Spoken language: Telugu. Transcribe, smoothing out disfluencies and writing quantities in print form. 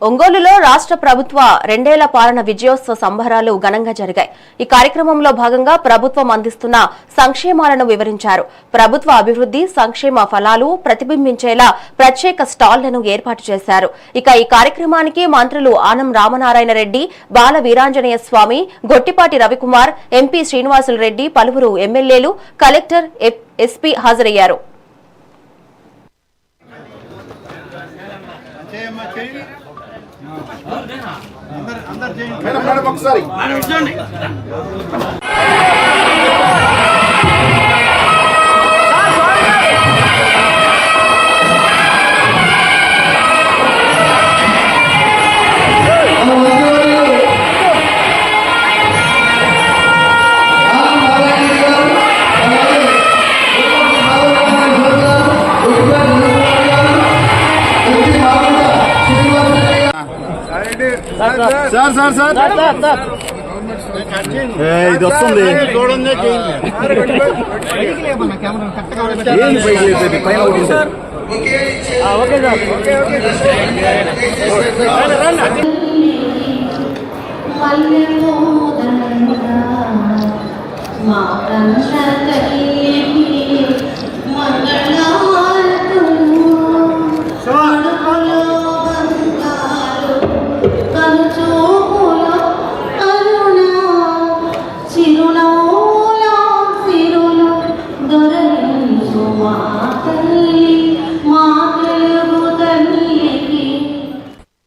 ఒంగోలులో రాష్ట్ర ప్రభుత్వ 2 ఏళ్ల పాలన విజయోత్సవ సంబరాలు ఘనంగా జరిగాయి. ఈ కార్యక్రమంలో భాగంగా ప్రభుత్వం అందిస్తున్న సంక్షేమాలను వివరించారు. ప్రభుత్వ అభివృద్ధి సంక్షేమ ఫలాలు ప్రతిబింబించేలా ప్రత్యేక స్టాళ్లను ఏర్పాటు చేశారు. ఇక ఈ కార్యక్రమానికి మంత్రులు ఆనం రామనారాయణ రెడ్డి, బాల వీరాంజనేయ స్వామి, గొట్టిపాటి రవికుమార్, ఎంపీ శ్రీనివాసులు రెడ్డి, పలువురు ఎమ్మెల్యేలు, కలెక్టర్, ఎస్పీ హాజరయ్యారు. ఇది వస్తుంది మా